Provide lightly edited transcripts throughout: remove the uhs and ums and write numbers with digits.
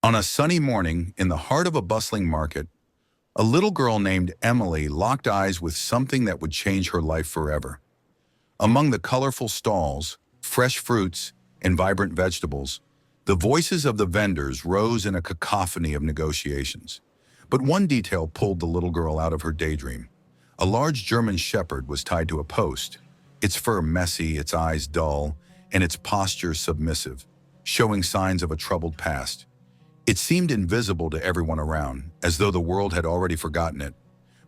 On a sunny morning in the heart of a bustling market, a little girl named Emily locked eyes with something that would change her life forever. Among the colorful stalls, fresh fruits, and vibrant vegetables, the voices of the vendors rose in a cacophony of negotiations. But one detail pulled the little girl out of her daydream. A large German shepherd was tied to a post, its fur messy, its eyes dull, and its posture submissive, showing signs of a troubled past. It seemed invisible to everyone around, as though the world had already forgotten it.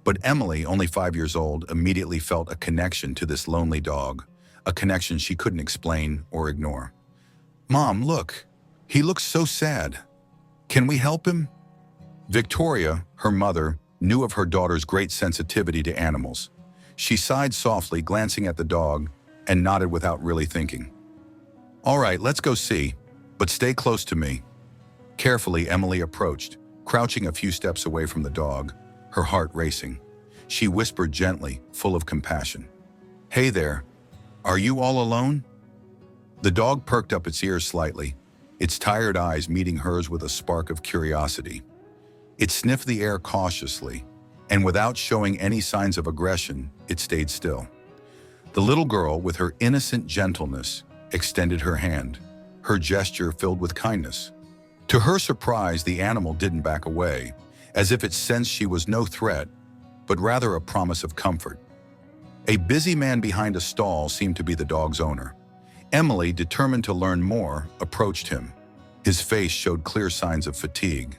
But Emily, only 5 years old, immediately felt a connection to this lonely dog, a connection she couldn't explain or ignore. "Mom, look. He looks so sad. Can we help him?" Victoria, her mother, knew of her daughter's great sensitivity to animals. She sighed softly, glancing at the dog, and nodded without really thinking. "All right, let's go see, but stay close to me." Carefully, Emily approached, crouching a few steps away from the dog, her heart racing. She whispered gently, full of compassion, "Hey there, are you all alone?" The dog perked up its ears slightly, its tired eyes meeting hers with a spark of curiosity. It sniffed the air cautiously, and without showing any signs of aggression, it stayed still. The little girl, with her innocent gentleness, extended her hand, her gesture filled with kindness. To her surprise, the animal didn't back away, as if it sensed she was no threat, but rather a promise of comfort. A busy man behind a stall seemed to be the dog's owner. Emily, determined to learn more, approached him. His face showed clear signs of fatigue.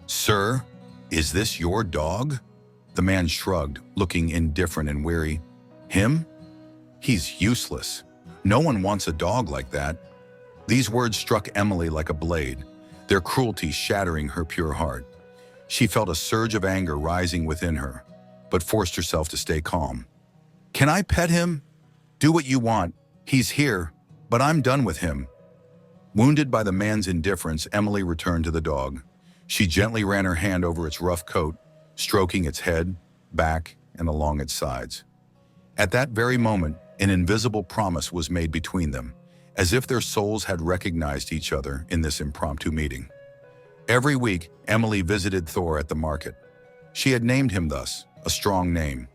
"Sir, is this your dog?" The man shrugged, looking indifferent and weary. "Him? He's useless. No one wants a dog like that." These words struck Emily like a blade, their cruelty shattering her pure heart. She felt a surge of anger rising within her, but forced herself to stay calm. "Can I pet him?" "Do what you want. He's here, but I'm done with him." Wounded by the man's indifference, Emily returned to the dog. She gently ran her hand over its rough coat, stroking its head, back, and along its sides. At that very moment, an invisible promise was made between them, as if their souls had recognized each other in this impromptu meeting. Every week, Emily visited Thor at the market. She had named him thus, a strong name,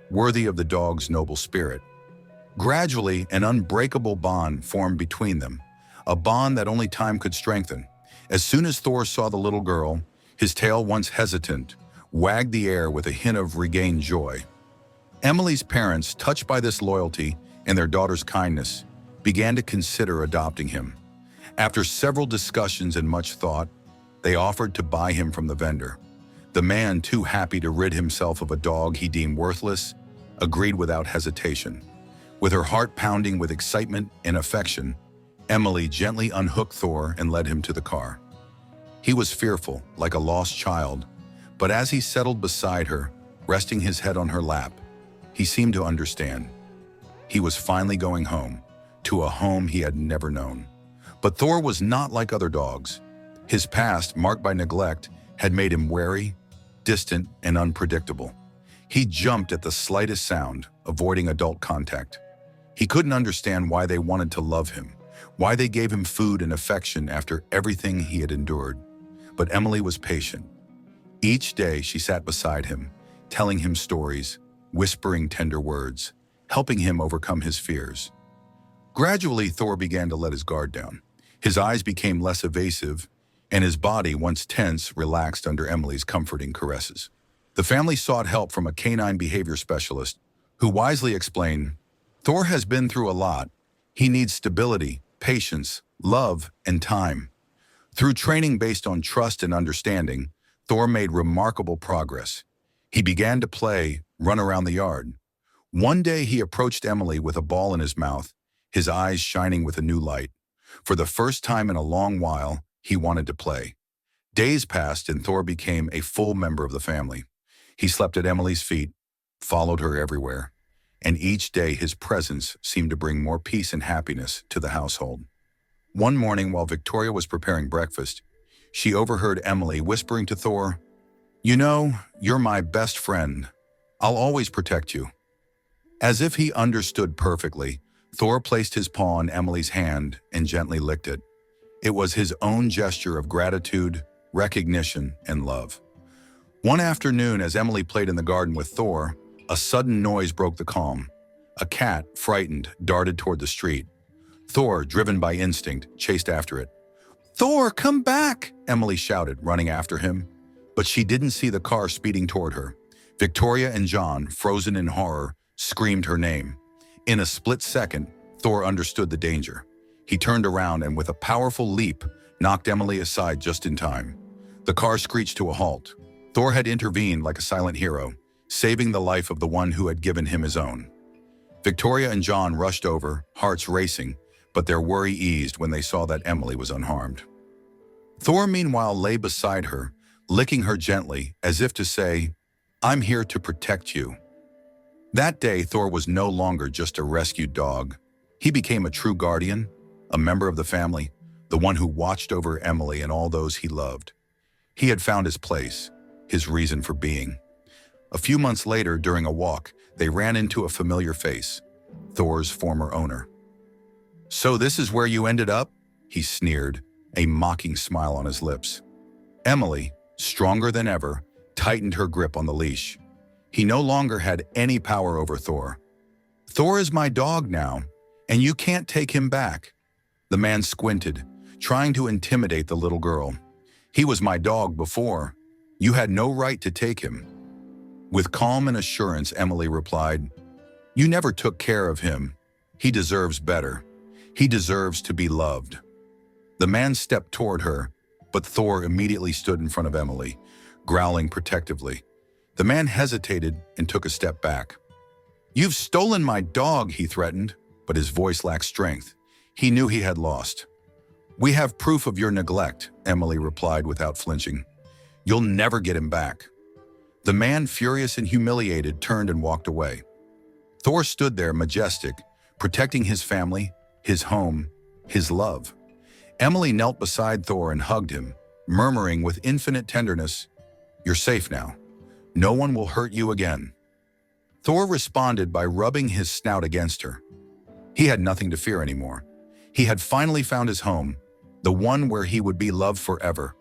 worthy of the dog's noble spirit. Gradually, an unbreakable bond formed between them, a bond that only time could strengthen. As soon as Thor saw the little girl, his tail, once hesitant, wagged the air with a hint of regained joy. Emily's parents, touched by this loyalty and their daughter's kindness, began to consider adopting him. After several discussions and much thought, they offered to buy him from the vendor. The man, too happy to rid himself of a dog he deemed worthless, agreed without hesitation. With her heart pounding with excitement and affection, Emily gently unhooked Thor and led him to the car. He was fearful, like a lost child, but as he settled beside her, resting his head on her lap, he seemed to understand. He was finally going home, to a home he had never known. But Thor was not like other dogs. His past, marked by neglect, had made him wary, distant, and unpredictable. He jumped at the slightest sound, avoiding adult contact. He couldn't understand why they wanted to love him, why they gave him food and affection after everything he had endured. But Emily was patient. Each day she sat beside him, telling him stories, whispering tender words, helping him overcome his fears. Gradually, Thor began to let his guard down. His eyes became less evasive, and his body, once tense, relaxed under Emily's comforting caresses. The family sought help from a canine behavior specialist, who wisely explained, "Thor has been through a lot. He needs stability, patience, love, and time." Through training based on trust and understanding, Thor made remarkable progress. He began to play, run around the yard. One day he approached Emily with a ball in his mouth, his eyes shining with a new light. For the first time in a long while, he wanted to play. Days passed and Thor became a full member of the family. He slept at Emily's feet, followed her everywhere, and each day his presence seemed to bring more peace and happiness to the household. One morning, while Victoria was preparing breakfast, she overheard Emily whispering to Thor, "You know, you're my best friend. I'll always protect you." As if he understood perfectly, Thor placed his paw on Emily's hand and gently licked it. It was his own gesture of gratitude, recognition, and love. One afternoon, as Emily played in the garden with Thor, a sudden noise broke the calm. A cat, frightened, darted toward the street. Thor, driven by instinct, chased after it. "Thor, come back!" Emily shouted, running after him. But she didn't see the car speeding toward her. Victoria and John, frozen in horror, screamed her name. In a split second, Thor understood the danger. He turned around and with a powerful leap, knocked Emily aside just in time. The car screeched to a halt. Thor had intervened like a silent hero, saving the life of the one who had given him his own. Victoria and John rushed over, hearts racing, but their worry eased when they saw that Emily was unharmed. Thor, meanwhile, lay beside her, licking her gently, as if to say, "I'm here to protect you." That day, Thor was no longer just a rescued dog. He became a true guardian, a member of the family, the one who watched over Emily and all those he loved. He had found his place, his reason for being. A few months later, during a walk, they ran into a familiar face, Thor's former owner. "So this is where you ended up?" he sneered, a mocking smile on his lips. Emily, stronger than ever, tightened her grip on the leash. He no longer had any power over Thor. "Thor is my dog now, and you can't take him back." The man squinted, trying to intimidate the little girl. "He was my dog before. You had no right to take him." With calm and assurance, Emily replied, "You never took care of him. He deserves better. He deserves to be loved." The man stepped toward her, but Thor immediately stood in front of Emily, growling protectively. The man hesitated and took a step back. "You've stolen my dog," he threatened, but his voice lacked strength. He knew he had lost. "We have proof of your neglect," Emily replied without flinching. "You'll never get him back." The man, furious and humiliated, turned and walked away. Thor stood there majestic, protecting his family, his home, his love. Emily knelt beside Thor and hugged him, murmuring with infinite tenderness, "You're safe now. No one will hurt you again." Thor responded by rubbing his snout against her. He had nothing to fear anymore. He had finally found his home, the one where he would be loved forever,